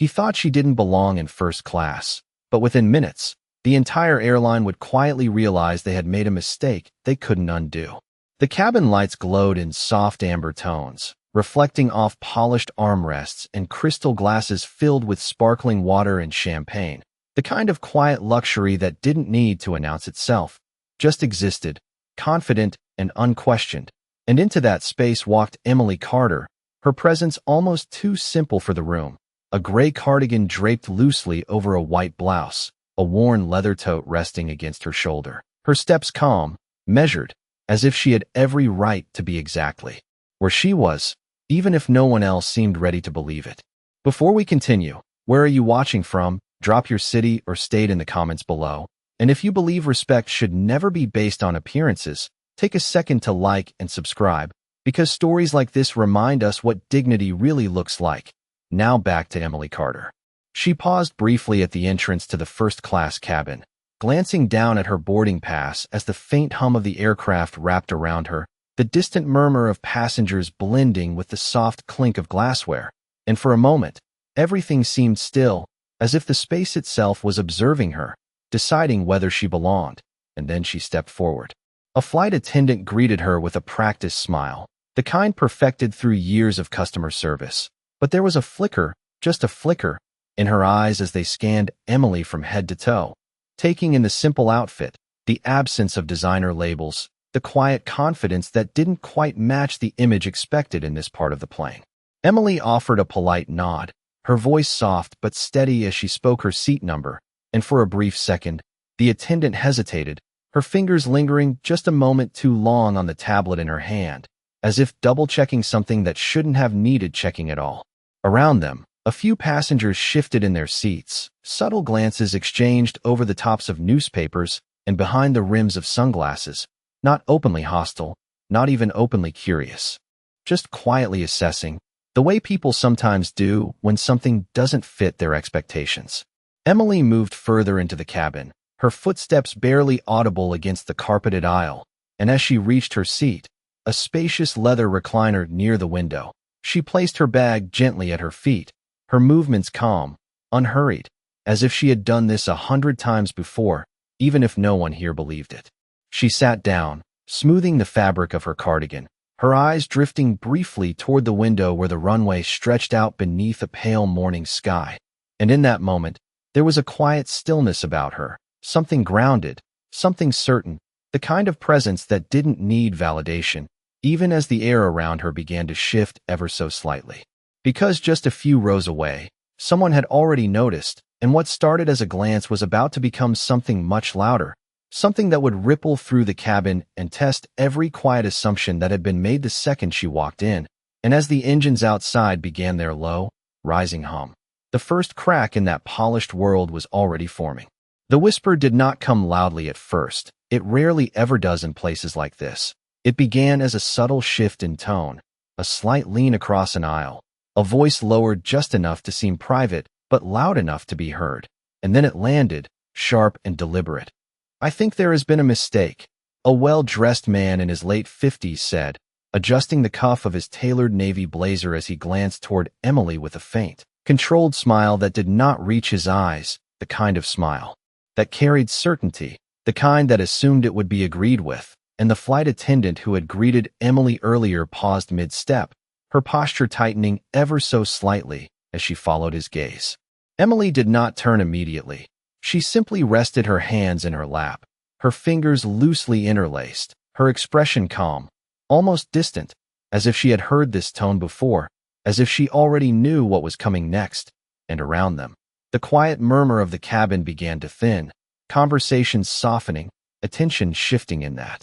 He thought she didn't belong in first class, but within minutes, the entire airline would quietly realize they had made a mistake they couldn't undo. The cabin lights glowed in soft amber tones, reflecting off polished armrests and crystal glasses filled with sparkling water and champagne. The kind of quiet luxury that didn't need to announce itself, just existed, confident and unquestioned. And into that space walked Emily Carter, her presence almost too simple for the room. A gray cardigan draped loosely over a white blouse, a worn leather tote resting against her shoulder. Her steps calm, measured, as if she had every right to be exactly where she was, even if no one else seemed ready to believe it. Before we continue, where are you watching from? Drop your city or state in the comments below. And if you believe respect should never be based on appearances, take a second to like and subscribe, because stories like this remind us what dignity really looks like. Now back to Emily Carter. She paused briefly at the entrance to the first-class cabin, glancing down at her boarding pass as the faint hum of the aircraft wrapped around her, the distant murmur of passengers blending with the soft clink of glassware. And for a moment, everything seemed still, as if the space itself was observing her, deciding whether she belonged. And then she stepped forward. A flight attendant greeted her with a practiced smile, the kind perfected through years of customer service. But there was a flicker, just a flicker, in her eyes as they scanned Emily from head to toe, taking in the simple outfit, the absence of designer labels, the quiet confidence that didn't quite match the image expected in this part of the plane. Emily offered a polite nod, her voice soft but steady as she spoke her seat number, and for a brief second, the attendant hesitated, her fingers lingering just a moment too long on the tablet in her hand, as if double-checking something that shouldn't have needed checking at all. Around them, a few passengers shifted in their seats, subtle glances exchanged over the tops of newspapers and behind the rims of sunglasses, not openly hostile, not even openly curious, just quietly assessing, the way people sometimes do when something doesn't fit their expectations. Emily moved further into the cabin, her footsteps barely audible against the carpeted aisle, and as she reached her seat, a spacious leather recliner near the window, she placed her bag gently at her feet, her movements calm, unhurried, as if she had done this 100 times before, even if no one here believed it. She sat down, smoothing the fabric of her cardigan, her eyes drifting briefly toward the window where the runway stretched out beneath a pale morning sky. And in that moment, there was a quiet stillness about her, something grounded, something certain, the kind of presence that didn't need validation, even as the air around her began to shift ever so slightly. Because just a few rows away, someone had already noticed, and what started as a glance was about to become something much louder, something that would ripple through the cabin and test every quiet assumption that had been made the second she walked in. And as the engines outside began their low, rising hum, the first crack in that polished world was already forming. The whisper did not come loudly at first. It rarely ever does in places like this. It began as a subtle shift in tone, a slight lean across an aisle, a voice lowered just enough to seem private, but loud enough to be heard. And then it landed, sharp and deliberate. "I think there has been a mistake," a well-dressed man in his late 50s said, adjusting the cuff of his tailored navy blazer as he glanced toward Emily with a faint, controlled smile that did not reach his eyes, the kind of smile that carried certainty, the kind that assumed it would be agreed with. And the flight attendant who had greeted Emily earlier paused mid-step, her posture tightening ever so slightly as she followed his gaze. Emily did not turn immediately. She simply rested her hands in her lap, her fingers loosely interlaced, her expression calm, almost distant, as if she had heard this tone before, as if she already knew what was coming next. And around them, the quiet murmur of the cabin began to thin, conversations softening, attention shifting in that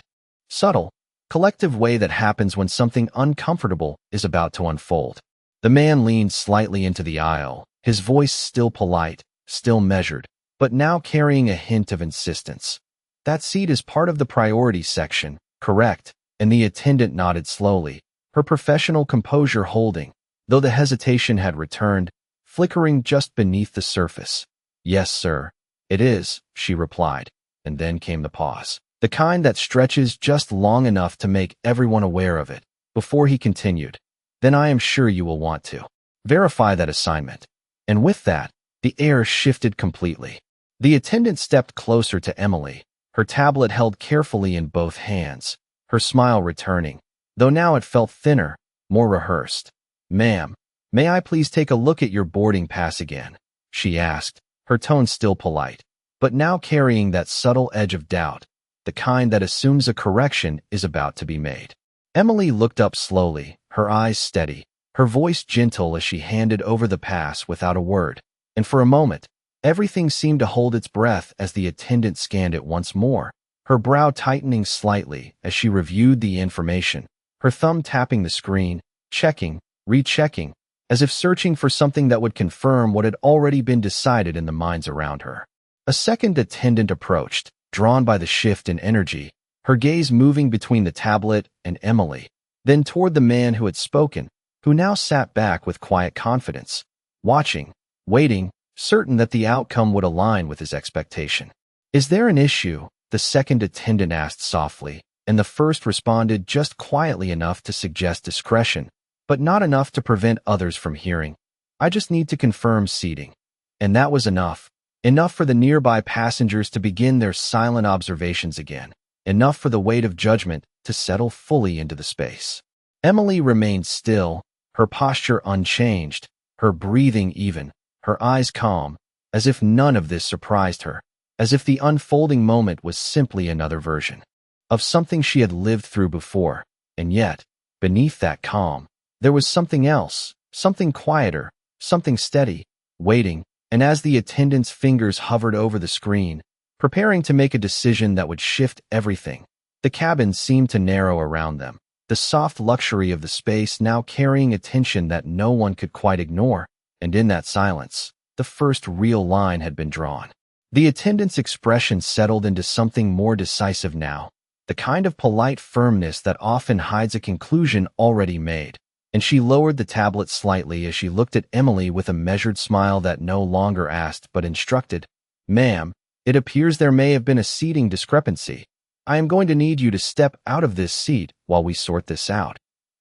subtle, collective way that happens when something uncomfortable is about to unfold. The man leaned slightly into the aisle, his voice still polite, still measured, but now carrying a hint of insistence. "That seat is part of the priority section, correct?" And the attendant nodded slowly, her professional composure holding, though the hesitation had returned, flickering just beneath the surface. "Yes, sir, it is," she replied, and then came the pause. The kind that stretches just long enough to make everyone aware of it, before he continued. "Then I am sure you will want to verify that assignment." And with that, the air shifted completely. The attendant stepped closer to Emily, her tablet held carefully in both hands, her smile returning, though now it felt thinner, more rehearsed. "Ma'am, may I please take a look at your boarding pass again?" she asked, her tone still polite, but now carrying that subtle edge of doubt, the kind that assumes a correction is about to be made. Emily looked up slowly, her eyes steady, her voice gentle as she handed over the pass without a word, and for a moment, everything seemed to hold its breath as the attendant scanned it once more, her brow tightening slightly as she reviewed the information, her thumb tapping the screen, checking, rechecking, as if searching for something that would confirm what had already been decided in the minds around her. A second attendant approached, drawn by the shift in energy, her gaze moving between the tablet and Emily, then toward the man who had spoken, who now sat back with quiet confidence, watching, waiting, certain that the outcome would align with his expectation. "Is there an issue?" the second attendant asked softly, and the first responded just quietly enough to suggest discretion, but not enough to prevent others from hearing. "I just need to confirm seating." And that was enough. Enough for the nearby passengers to begin their silent observations again. Enough for the weight of judgment to settle fully into the space. Emily remained still, her posture unchanged, her breathing even, her eyes calm, as if none of this surprised her, as if the unfolding moment was simply another version of something she had lived through before. And yet, beneath that calm, there was something else, something quieter, something steady, waiting, and as the attendant's fingers hovered over the screen, preparing to make a decision that would shift everything, the cabin seemed to narrow around them, the soft luxury of the space now carrying a tension that no one could quite ignore, and in that silence, the first real line had been drawn. The attendant's expression settled into something more decisive now, the kind of polite firmness that often hides a conclusion already made, and she lowered the tablet slightly as she looked at Emily with a measured smile that no longer asked but instructed, "Ma'am, it appears there may have been a seating discrepancy. I am going to need you to step out of this seat while we sort this out."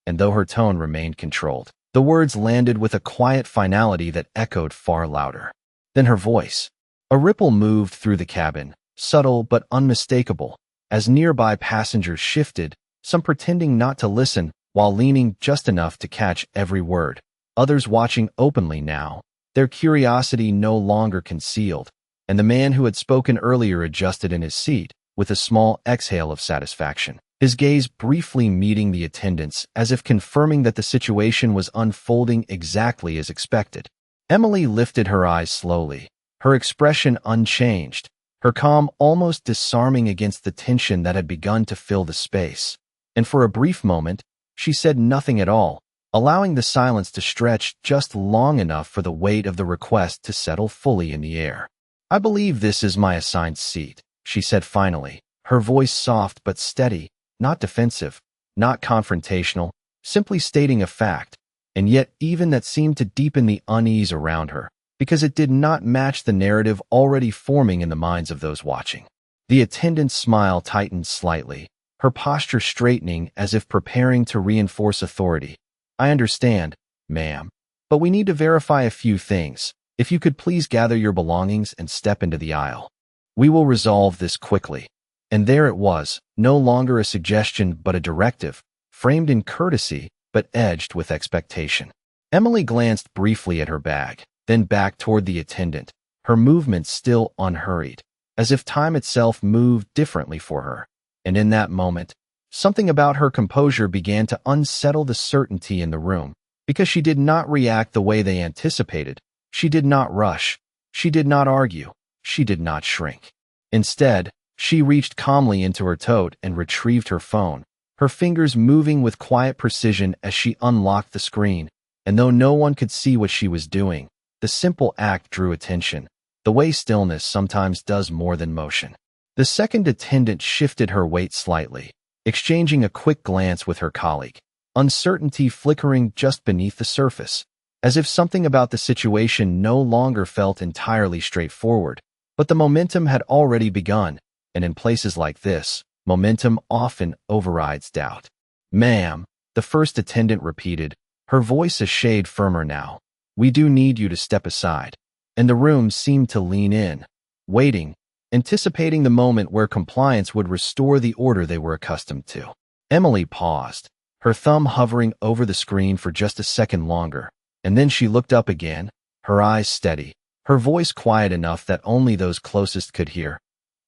And though her tone remained controlled, the words landed with a quiet finality that echoed far louder than her voice. A ripple moved through the cabin, subtle but unmistakable, as nearby passengers shifted, some pretending not to listen while leaning just enough to catch every word, others watching openly now, their curiosity no longer concealed, and the man who had spoken earlier adjusted in his seat, with a small exhale of satisfaction, his gaze briefly meeting the attendant's as if confirming that the situation was unfolding exactly as expected. Emily lifted her eyes slowly, her expression unchanged, her calm almost disarming against the tension that had begun to fill the space, and for a brief moment, she said nothing at all, allowing the silence to stretch just long enough for the weight of the request to settle fully in the air. "I believe this is my assigned seat," she said finally, her voice soft but steady, not defensive, not confrontational, simply stating a fact, and yet even that seemed to deepen the unease around her, because it did not match the narrative already forming in the minds of those watching. The attendant's smile tightened slightly, her posture straightening as if preparing to reinforce authority. "I understand, ma'am, but we need to verify a few things. If you could please gather your belongings and step into the aisle. We will resolve this quickly." And there it was, no longer a suggestion but a directive, framed in courtesy but edged with expectation. Emily glanced briefly at her bag, then back toward the attendant, her movements still unhurried, as if time itself moved differently for her. And in that moment, something about her composure began to unsettle the certainty in the room, because she did not react the way they anticipated. She did not rush. She did not argue. She did not shrink. Instead, she reached calmly into her tote and retrieved her phone, her fingers moving with quiet precision as she unlocked the screen, and though no one could see what she was doing, the simple act drew attention, the way stillness sometimes does more than motion. The second attendant shifted her weight slightly, exchanging a quick glance with her colleague, uncertainty flickering just beneath the surface, as if something about the situation no longer felt entirely straightforward. But the momentum had already begun, and in places like this, momentum often overrides doubt. "Ma'am," the first attendant repeated, her voice a shade firmer now. We do need you to step aside. And the room seemed to lean in, waiting, anticipating the moment where compliance would restore the order they were accustomed to. Emily paused, her thumb hovering over the screen for just a second longer, and then she looked up again, her eyes steady, her voice quiet enough that only those closest could hear.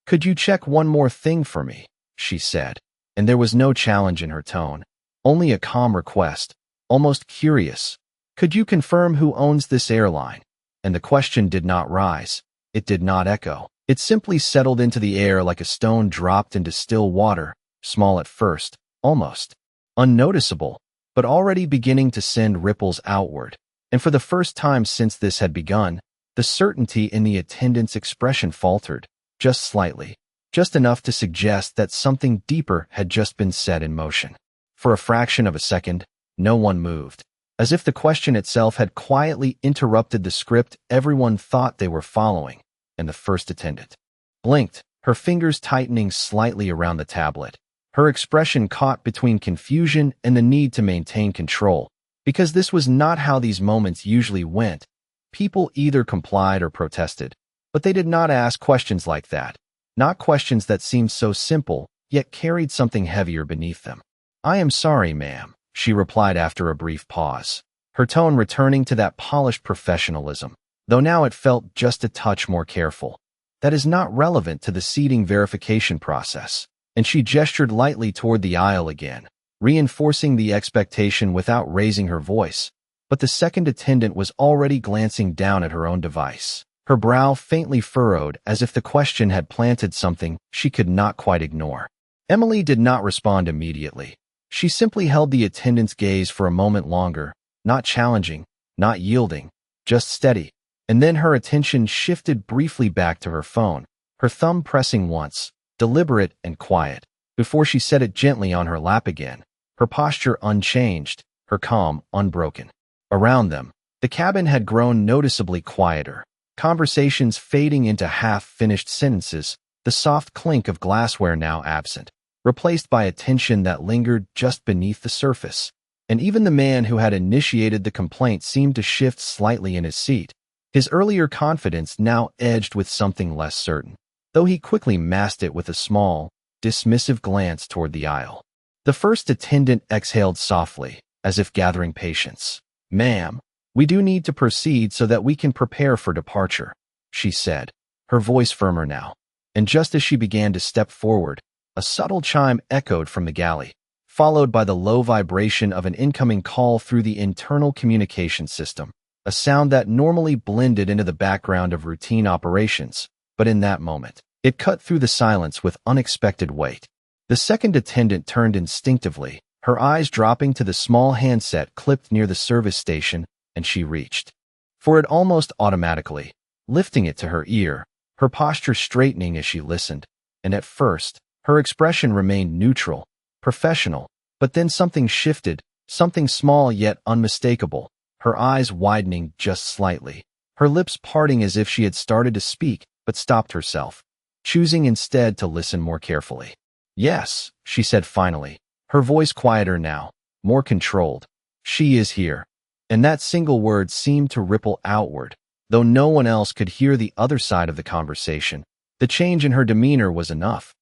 "Could you check one more thing for me?" she said, and there was no challenge in her tone, only a calm request, almost curious. "Could you confirm who owns this airline?" And the question did not rise. It did not echo. It simply settled into the air like a stone dropped into still water, small at first, almost unnoticeable, but already beginning to send ripples outward. And for the first time since this had begun, the certainty in the attendant's expression faltered, just slightly, just enough to suggest that something deeper had just been set in motion. For a fraction of a second, no one moved, as if the question itself had quietly interrupted the script everyone thought they were following, and the first attendant blinked, her fingers tightening slightly around the tablet, her expression caught between confusion and the need to maintain control, because this was not how these moments usually went. People either complied or protested, but they did not ask questions like that, not questions that seemed so simple, yet carried something heavier beneath them. "I am sorry, ma'am," she replied after a brief pause, her tone returning to that polished professionalism, though now it felt just a touch more careful. "That is not relevant to the seating verification process," and she gestured lightly toward the aisle again, reinforcing the expectation without raising her voice. But the second attendant was already glancing down at her own device, her brow faintly furrowed as if the question had planted something she could not quite ignore. Emily did not respond immediately. She simply held the attendant's gaze for a moment longer, not challenging, not yielding, just steady. And then her attention shifted briefly back to her phone, her thumb pressing once, deliberate and quiet, before she set it gently on her lap again, her posture unchanged, her calm unbroken. Around them, the cabin had grown noticeably quieter, conversations fading into half-finished sentences, the soft clink of glassware now absent, replaced by a tension that lingered just beneath the surface. And even the man who had initiated the complaint seemed to shift slightly in his seat, his earlier confidence now edged with something less certain, though he quickly masked it with a small, dismissive glance toward the aisle. The first attendant exhaled softly, as if gathering patience. "Ma'am, we do need to proceed so that we can prepare for departure," she said, her voice firmer now. And just as she began to step forward, a subtle chime echoed from the galley, followed by the low vibration of an incoming call through the internal communication system, a sound that normally blended into the background of routine operations, but in that moment, it cut through the silence with unexpected weight. The second attendant turned instinctively, her eyes dropping to the small handset clipped near the service station, and she reached for it almost automatically, lifting it to her ear, her posture straightening as she listened. And at first, her expression remained neutral, professional, but then something shifted, something small yet unmistakable, her eyes widening just slightly, her lips parting as if she had started to speak but stopped herself, choosing instead to listen more carefully. "Yes," she said finally, her voice quieter now, more controlled. "She is here." And that single word seemed to ripple outward, though no one else could hear the other side of the conversation. The change in her demeanor was enough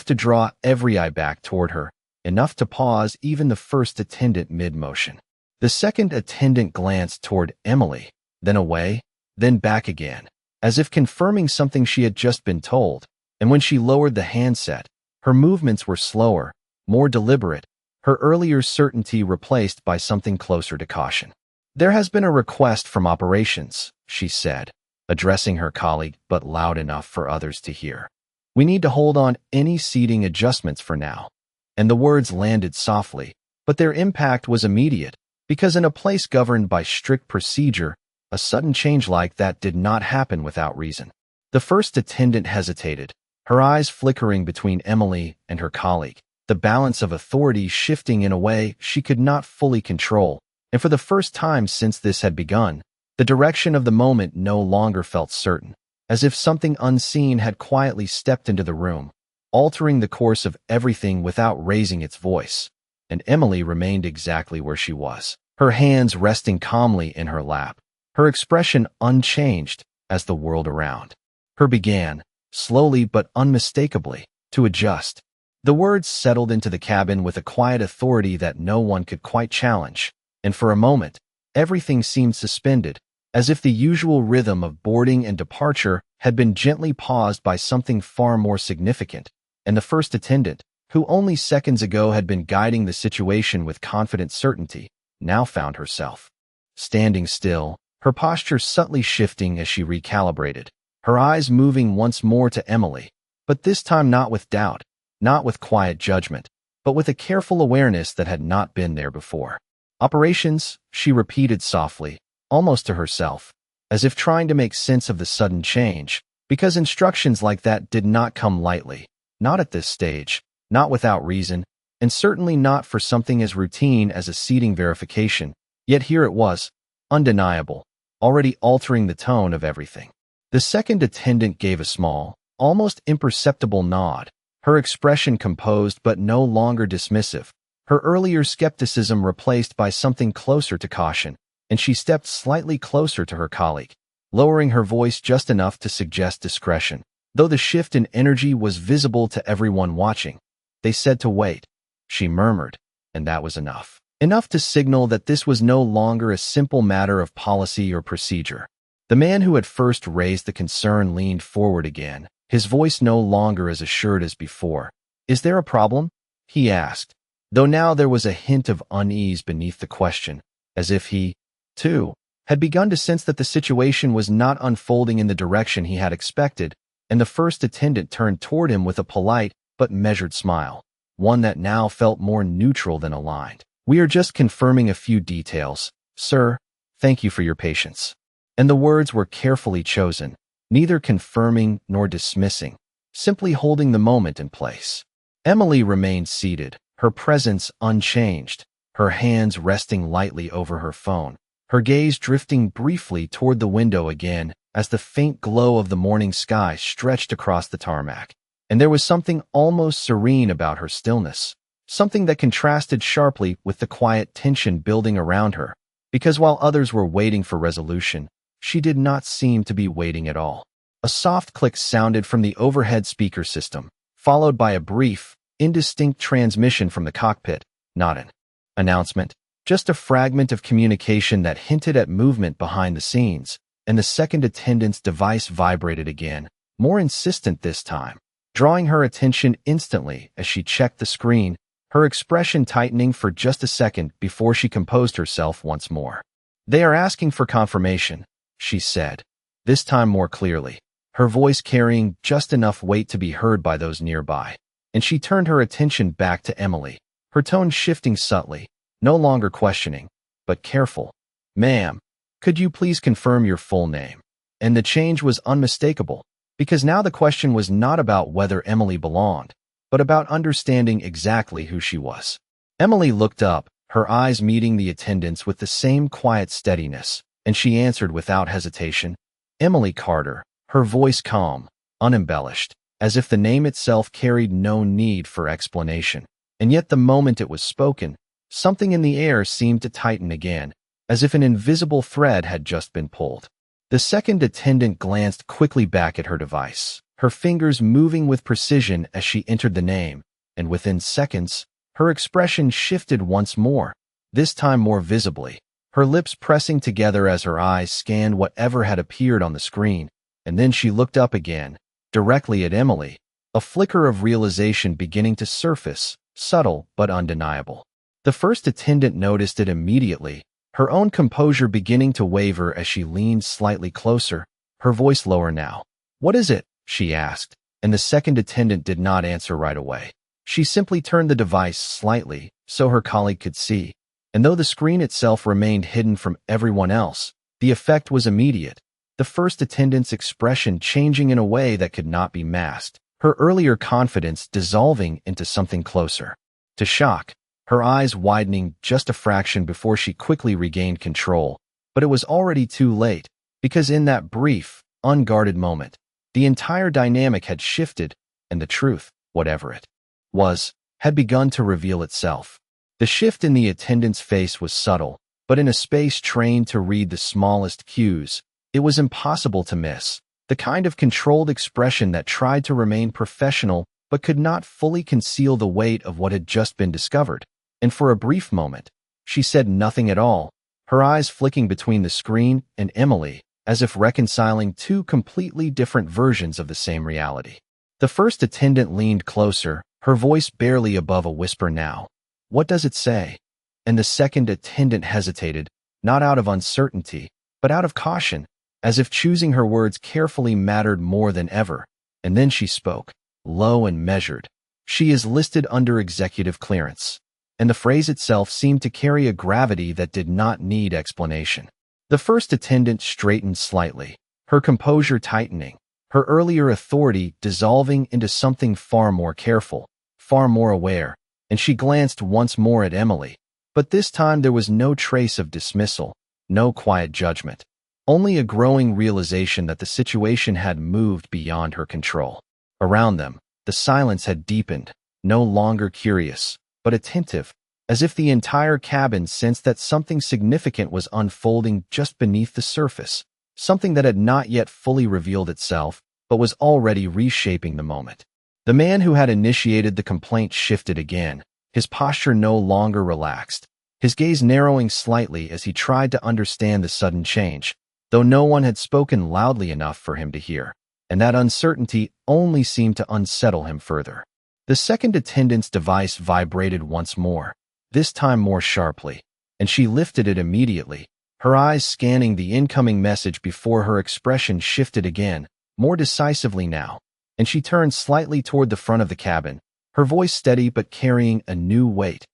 to draw every eye back toward her, enough to pause even the first attendant mid-motion. The second attendant glanced toward Emily, then away, then back again, as if confirming something she had just been told, and when she lowered the handset, her movements were slower, more deliberate, her earlier certainty replaced by something closer to caution. "There has been a request from operations," she said, addressing her colleague but loud enough for others to hear. "We need to hold on any seating adjustments for now." And the words landed softly, but their impact was immediate, because in a place governed by strict procedure, a sudden change like that did not happen without reason. The first attendant hesitated, her eyes flickering between Emily and her colleague, the balance of authority shifting in a way she could not fully control, and for the first time since this had begun, the direction of the moment no longer felt certain, as if something unseen had quietly stepped into the room, altering the course of everything without raising its voice. And Emily remained exactly where she was, her hands resting calmly in her lap, her expression unchanged as the world around her began, slowly but unmistakably, to adjust. The words settled into the cabin with a quiet authority that no one could quite challenge, and for a moment, everything seemed suspended, as if the usual rhythm of boarding and departure had been gently paused by something far more significant, and the first attendant, who only seconds ago had been guiding the situation with confident certainty, now found herself standing still, her posture subtly shifting as she recalibrated, her eyes moving once more to Emily, but this time not with doubt, not with quiet judgment, but with a careful awareness that had not been there before. Operations, she repeated softly, almost to herself, as if trying to make sense of the sudden change, because instructions like that did not come lightly, not at this stage, not without reason, and certainly not for something as routine as a seating verification, yet here it was, undeniable, already altering the tone of everything. The second attendant gave a small, almost imperceptible nod, her expression composed but no longer dismissive, her earlier skepticism replaced by something closer to caution, and she stepped slightly closer to her colleague, lowering her voice just enough to suggest discretion. Though the shift in energy was visible to everyone watching, they said to wait, she murmured, and that was enough. Enough to signal that this was no longer a simple matter of policy or procedure. The man who had first raised the concern leaned forward again, his voice no longer as assured as before. "Is there a problem?" he asked, though now there was a hint of unease beneath the question, as if he, too, had begun to sense that the situation was not unfolding in the direction he had expected, and the first attendant turned toward him with a polite but measured smile, one that now felt more neutral than aligned. "We are just confirming a few details, sir. Thank you for your patience." And the words were carefully chosen, neither confirming nor dismissing, simply holding the moment in place. Emily remained seated, her presence unchanged, her hands resting lightly over her phone, her gaze drifting briefly toward the window again as the faint glow of the morning sky stretched across the tarmac. And there was something almost serene about her stillness, something that contrasted sharply with the quiet tension building around her, because while others were waiting for resolution, she did not seem to be waiting at all. A soft click sounded from the overhead speaker system, followed by a brief, indistinct transmission from the cockpit. Not an announcement, just a fragment of communication that hinted at movement behind the scenes, and the second attendant's device vibrated again, more insistent this time, drawing her attention instantly as she checked the screen, her expression tightening for just a second before she composed herself once more. "They are asking for confirmation," she said, this time more clearly, her voice carrying just enough weight to be heard by those nearby, and she turned her attention back to Emily, her tone shifting subtly, no longer questioning, but careful. "Ma'am, could you please confirm your full name?" And the change was unmistakable, because now the question was not about whether Emily belonged, but about understanding exactly who she was. Emily looked up, her eyes meeting the attendant's with the same quiet steadiness, and she answered without hesitation, "Emily Carter," her voice calm, unembellished, as if the name itself carried no need for explanation. And yet the moment it was spoken, something in the air seemed to tighten again, as if an invisible thread had just been pulled. The second attendant glanced quickly back at her device, her fingers moving with precision as she entered the name, and within seconds, her expression shifted once more, this time more visibly, her lips pressing together as her eyes scanned whatever had appeared on the screen, and then she looked up again, directly at Emily, a flicker of realization beginning to surface, subtle but undeniable. The first attendant noticed it immediately, her own composure beginning to waver as she leaned slightly closer, her voice lower now. "What is it?" she asked, and the second attendant did not answer right away. She simply turned the device slightly so her colleague could see, and though the screen itself remained hidden from everyone else, the effect was immediate, the first attendant's expression changing in a way that could not be masked, her earlier confidence dissolving into something closer to shock, her eyes widening just a fraction before she quickly regained control. But it was already too late, because in that brief, unguarded moment, the entire dynamic had shifted, and the truth, whatever it was, had begun to reveal itself. The shift in the attendant's face was subtle, but in a space trained to read the smallest cues, it was impossible to miss. The kind of controlled expression that tried to remain professional but could not fully conceal the weight of what had just been discovered. And for a brief moment, she said nothing at all, her eyes flicking between the screen and Emily, as if reconciling two completely different versions of the same reality. The first attendant leaned closer, her voice barely above a whisper now. "What does it say?" And the second attendant hesitated, not out of uncertainty, but out of caution, as if choosing her words carefully mattered more than ever. And then she spoke, low and measured. "She is listed under executive clearance." And the phrase itself seemed to carry a gravity that did not need explanation. The first attendant straightened slightly, her composure tightening, her earlier authority dissolving into something far more careful, far more aware, and she glanced once more at Emily. But this time there was no trace of dismissal, no quiet judgment, only a growing realization that the situation had moved beyond her control. Around them, the silence had deepened, no longer curious, but attentive, as if the entire cabin sensed that something significant was unfolding just beneath the surface, something that had not yet fully revealed itself, but was already reshaping the moment. The man who had initiated the complaint shifted again, his posture no longer relaxed, his gaze narrowing slightly as he tried to understand the sudden change, though no one had spoken loudly enough for him to hear, and that uncertainty only seemed to unsettle him further. The second attendant's device vibrated once more, this time more sharply, and she lifted it immediately, her eyes scanning the incoming message before her expression shifted again, more decisively now, and she turned slightly toward the front of the cabin, her voice steady but carrying a new weight.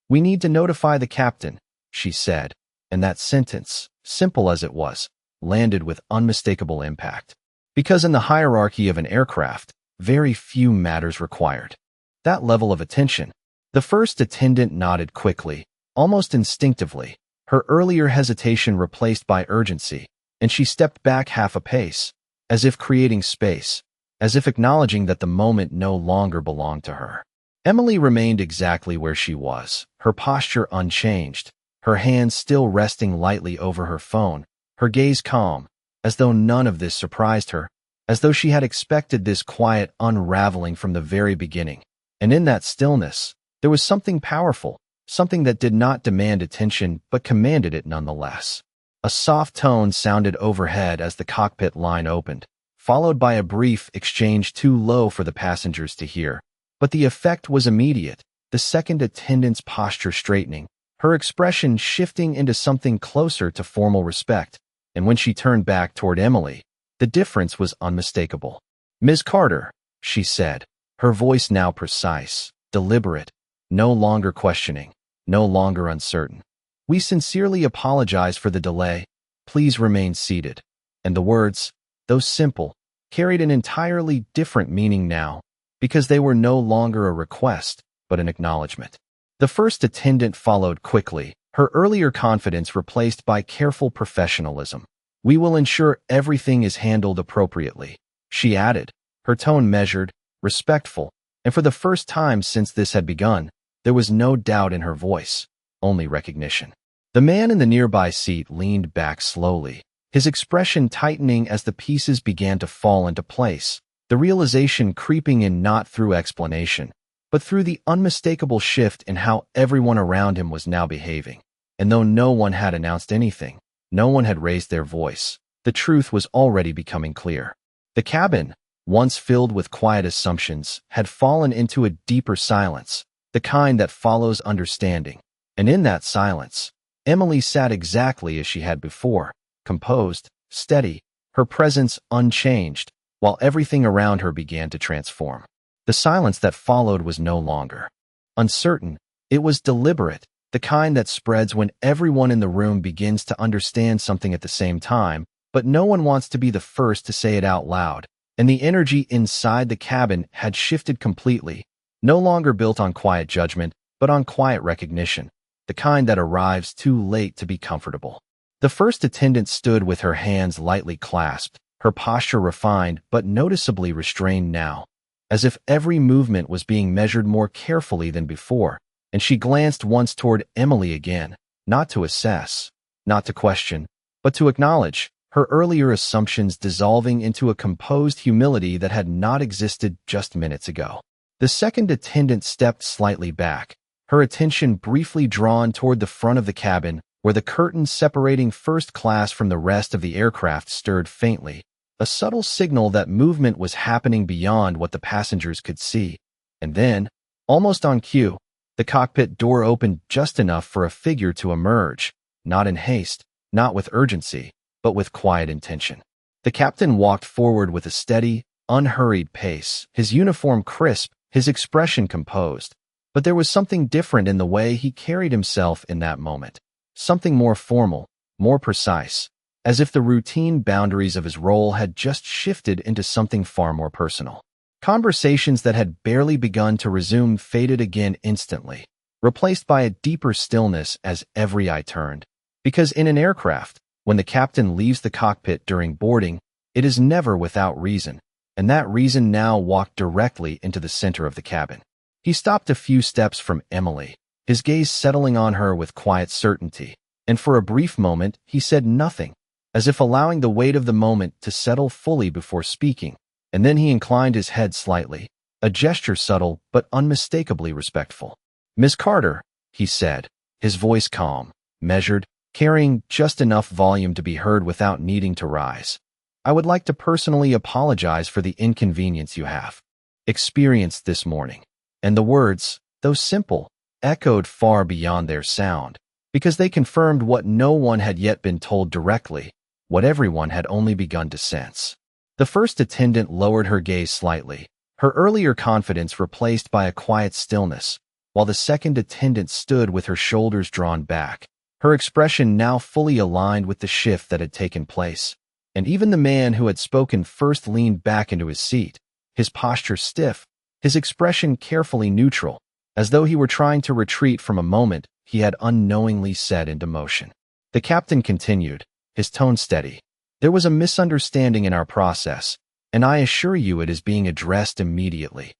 "We need to notify the captain," she said, and that sentence, simple as it was, landed with unmistakable impact. Because in the hierarchy of an aircraft, very few matters required that level of attention. The first attendant nodded quickly, almost instinctively, her earlier hesitation replaced by urgency, and she stepped back half a pace, as if creating space, as if acknowledging that the moment no longer belonged to her. Emily remained exactly where she was, her posture unchanged, her hands still resting lightly over her phone, her gaze calm, as though none of this surprised her, as though she had expected this quiet unraveling from the very beginning. And in that stillness, there was something powerful, something that did not demand attention but commanded it nonetheless. A soft tone sounded overhead as the cockpit line opened, followed by a brief exchange too low for the passengers to hear. But the effect was immediate, the second attendant's posture straightening, her expression shifting into something closer to formal respect, and when she turned back toward Emily, the difference was unmistakable. "Ms. Carter," she said, her voice now precise, deliberate, no longer questioning, no longer uncertain. "We sincerely apologize for the delay. Please remain seated." And the words, though simple, carried an entirely different meaning now, because they were no longer a request, but an acknowledgement. The first attendant followed quickly, her earlier confidence replaced by careful professionalism. "We will ensure everything is handled appropriately," she added, her tone measured, respectful, and for the first time since this had begun, there was no doubt in her voice, only recognition. The man in the nearby seat leaned back slowly, his expression tightening as the pieces began to fall into place, the realization creeping in not through explanation, but through the unmistakable shift in how everyone around him was now behaving. And though no one had announced anything, no one had raised their voice, the truth was already becoming clear. The cabin, once filled with quiet assumptions, had fallen into a deeper silence, the kind that follows understanding. And in that silence, Emily sat exactly as she had before, composed, steady, her presence unchanged, while everything around her began to transform. The silence that followed was no longer uncertain, it was deliberate, the kind that spreads when everyone in the room begins to understand something at the same time, but no one wants to be the first to say it out loud. And the energy inside the cabin had shifted completely, no longer built on quiet judgment, but on quiet recognition, the kind that arrives too late to be comfortable. The first attendant stood with her hands lightly clasped, her posture refined but noticeably restrained now, as if every movement was being measured more carefully than before, and she glanced once toward Emily again, not to assess, not to question, but to acknowledge, her earlier assumptions dissolving into a composed humility that had not existed just minutes ago. The second attendant stepped slightly back, her attention briefly drawn toward the front of the cabin, where the curtains separating first class from the rest of the aircraft stirred faintly, a subtle signal that movement was happening beyond what the passengers could see. And then, almost on cue, the cockpit door opened just enough for a figure to emerge, not in haste, not with urgency, but with quiet intention. The captain walked forward with a steady, unhurried pace, his uniform crisp, his expression composed. But there was something different in the way he carried himself in that moment. Something more formal, more precise, as if the routine boundaries of his role had just shifted into something far more personal. Conversations that had barely begun to resume faded again instantly, replaced by a deeper stillness as every eye turned. Because in an aircraft, when the captain leaves the cockpit during boarding, it is never without reason, and that reason now walked directly into the center of the cabin. He stopped a few steps from Emily, his gaze settling on her with quiet certainty, and for a brief moment he said nothing, as if allowing the weight of the moment to settle fully before speaking, and then he inclined his head slightly, a gesture subtle but unmistakably respectful. "Miss Carter," he said, his voice calm, measured, carrying just enough volume to be heard without needing to rise. "I would like to personally apologize for the inconvenience you have experienced this morning." And the words, though simple, echoed far beyond their sound, because they confirmed what no one had yet been told directly, what everyone had only begun to sense. The first attendant lowered her gaze slightly, her earlier confidence replaced by a quiet stillness, while the second attendant stood with her shoulders drawn back, her expression now fully aligned with the shift that had taken place. And even the man who had spoken first leaned back into his seat, his posture stiff, his expression carefully neutral, as though he were trying to retreat from a moment he had unknowingly set into motion. The captain continued, his tone steady. "There was a misunderstanding in our process, and I assure you it is being addressed immediately."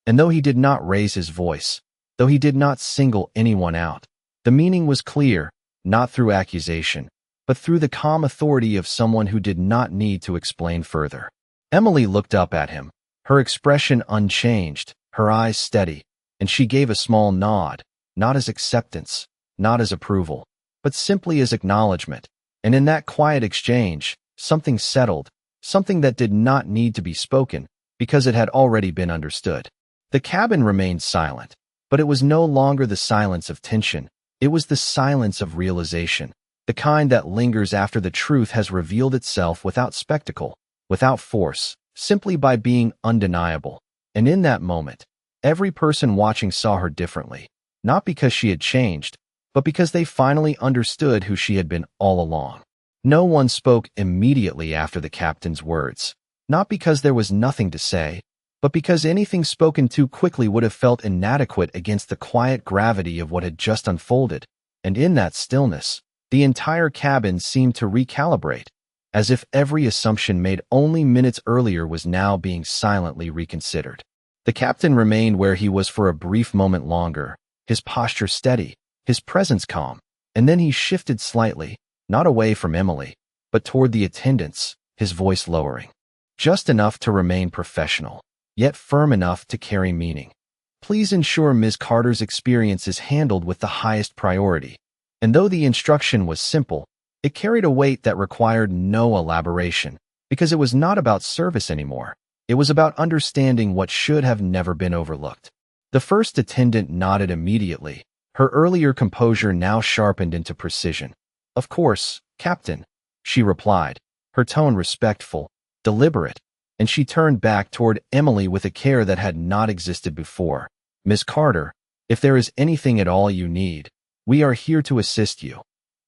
And though he did not raise his voice, though he did not single anyone out, the meaning was clear, not through accusation, but through the calm authority of someone who did not need to explain further. Emily looked up at him, her expression unchanged, her eyes steady, and she gave a small nod, not as acceptance, not as approval, but simply as acknowledgement. And in that quiet exchange, something settled, something that did not need to be spoken, because it had already been understood. The cabin remained silent, but it was no longer the silence of tension. It was the silence of realization, the kind that lingers after the truth has revealed itself without spectacle, without force, simply by being undeniable. And in that moment, every person watching saw her differently, not because she had changed, but because they finally understood who she had been all along. No one spoke immediately after the captain's words, not because there was nothing to say, but because anything spoken too quickly would have felt inadequate against the quiet gravity of what had just unfolded. And in that stillness, the entire cabin seemed to recalibrate, as if every assumption made only minutes earlier was now being silently reconsidered. The captain remained where he was for a brief moment longer, his posture steady, his presence calm, and then he shifted slightly, not away from Emily, but toward the attendants, his voice lowering, just enough to remain professional, yet firm enough to carry meaning. "Please ensure Ms. Carter's experience is handled with the highest priority." And though the instruction was simple, it carried a weight that required no elaboration, because it was not about service anymore. It was about understanding what should have never been overlooked. The first attendant nodded immediately, her earlier composure now sharpened into precision. "Of course, Captain," she replied, her tone respectful, deliberate, and she turned back toward Emily with a care that had not existed before. "Miss Carter, if there is anything at all you need, we are here to assist you."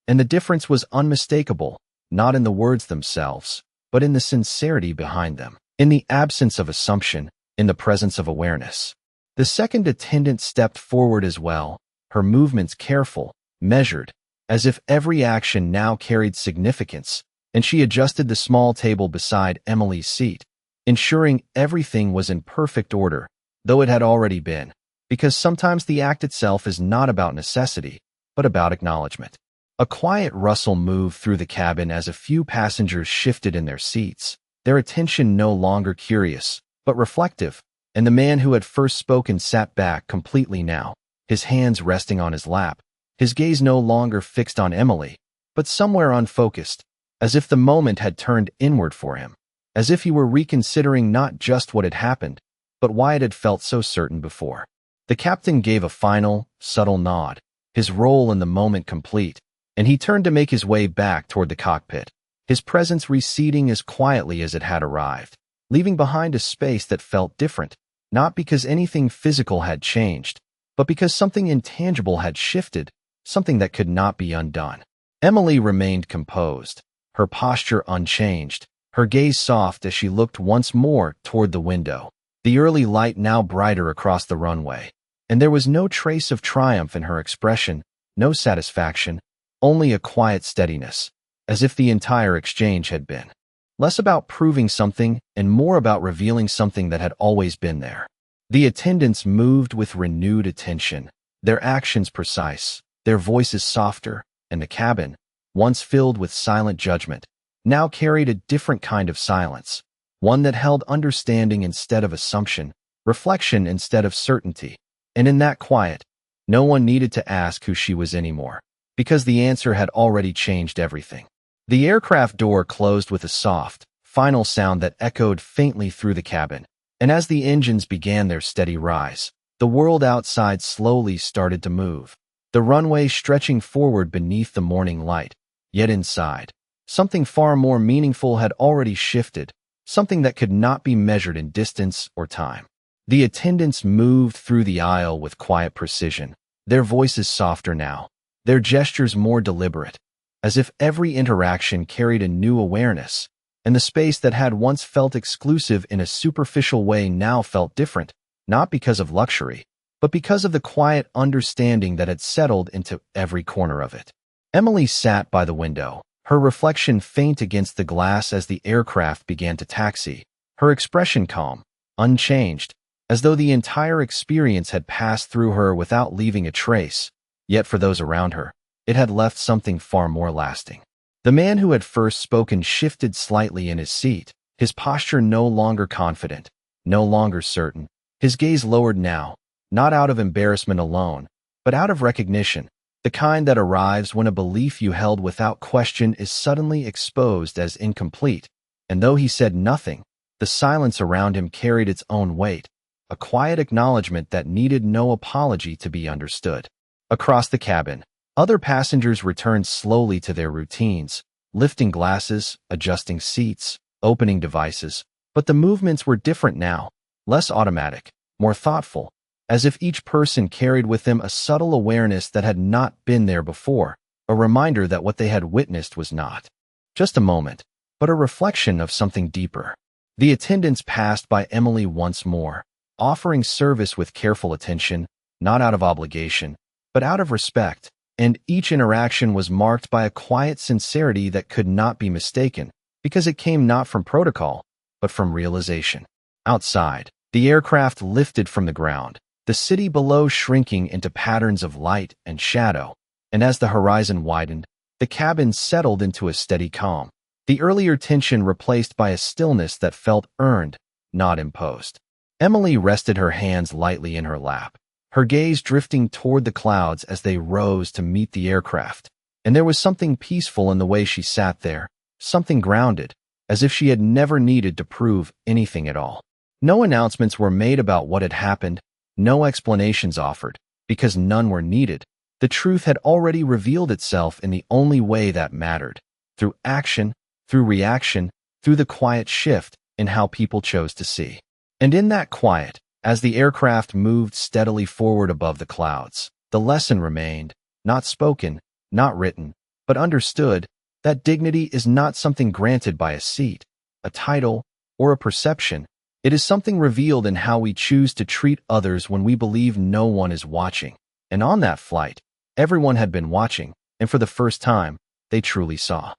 And the difference was unmistakable, not in the words themselves, but in the sincerity behind them, in the absence of assumption, in the presence of awareness. The second attendant stepped forward as well, her movements careful, measured, as if every action now carried significance, and she adjusted the small table beside Emily's seat, ensuring everything was in perfect order, though it had already been, because sometimes the act itself is not about necessity, but about acknowledgement. A quiet rustle moved through the cabin as a few passengers shifted in their seats, their attention no longer curious, but reflective, and the man who had first spoken sat back completely now, his hands resting on his lap, his gaze no longer fixed on Emily, but somewhere unfocused, as if the moment had turned inward for him, as if he were reconsidering not just what had happened, but why it had felt so certain before. The captain gave a final, subtle nod, his role in the moment complete, and he turned to make his way back toward the cockpit, his presence receding as quietly as it had arrived, leaving behind a space that felt different, not because anything physical had changed, but because something intangible had shifted, something that could not be undone. Emily remained composed, her posture unchanged, her gaze soft as she looked once more toward the window, the early light now brighter across the runway, and there was no trace of triumph in her expression, no satisfaction, only a quiet steadiness, as if the entire exchange had been less about proving something and more about revealing something that had always been there. The attendants moved with renewed attention, their actions precise, their voices softer, and the cabin, once filled with silent judgment, now carried a different kind of silence, one that held understanding instead of assumption, reflection instead of certainty. And in that quiet, no one needed to ask who she was anymore, because the answer had already changed everything. The aircraft door closed with a soft, final sound that echoed faintly through the cabin, and as the engines began their steady rise, the world outside slowly started to move, the runway stretching forward beneath the morning light. Yet inside, something far more meaningful had already shifted, something that could not be measured in distance or time. The attendants moved through the aisle with quiet precision, their voices softer now, their gestures more deliberate, as if every interaction carried a new awareness, and the space that had once felt exclusive in a superficial way now felt different, not because of luxury, but because of the quiet understanding that had settled into every corner of it. Emily sat by the window, her reflection faint against the glass as the aircraft began to taxi, her expression calm, unchanged, as though the entire experience had passed through her without leaving a trace. Yet for those around her, it had left something far more lasting. The man who had first spoken shifted slightly in his seat, his posture no longer confident, no longer certain, his gaze lowered now, not out of embarrassment alone, but out of recognition, the kind that arrives when a belief you held without question is suddenly exposed as incomplete. And though he said nothing, the silence around him carried its own weight, a quiet acknowledgement that needed no apology to be understood. Across the cabin, other passengers returned slowly to their routines, lifting glasses, adjusting seats, opening devices, but the movements were different now, less automatic, more thoughtful, as if each person carried with them a subtle awareness that had not been there before, a reminder that what they had witnessed was not just a moment, but a reflection of something deeper. The attendants passed by Emily once more, offering service with careful attention, not out of obligation, but out of respect, and each interaction was marked by a quiet sincerity that could not be mistaken, because it came not from protocol, but from realization. Outside, the aircraft lifted from the ground, the city below shrinking into patterns of light and shadow, and as the horizon widened, the cabin settled into a steady calm, the earlier tension replaced by a stillness that felt earned, not imposed. Emily rested her hands lightly in her lap, her gaze drifting toward the clouds as they rose to meet the aircraft, and there was something peaceful in the way she sat there, something grounded, as if she had never needed to prove anything at all. No announcements were made about what had happened, no explanations offered, because none were needed. The truth had already revealed itself in the only way that mattered, through action, through reaction, through the quiet shift in how people chose to see. And in that quiet, as the aircraft moved steadily forward above the clouds, the lesson remained, not spoken, not written, but understood, that dignity is not something granted by a seat, a title, or a perception. It is something revealed in how we choose to treat others when we believe no one is watching. And on that flight, everyone had been watching, and for the first time, they truly saw.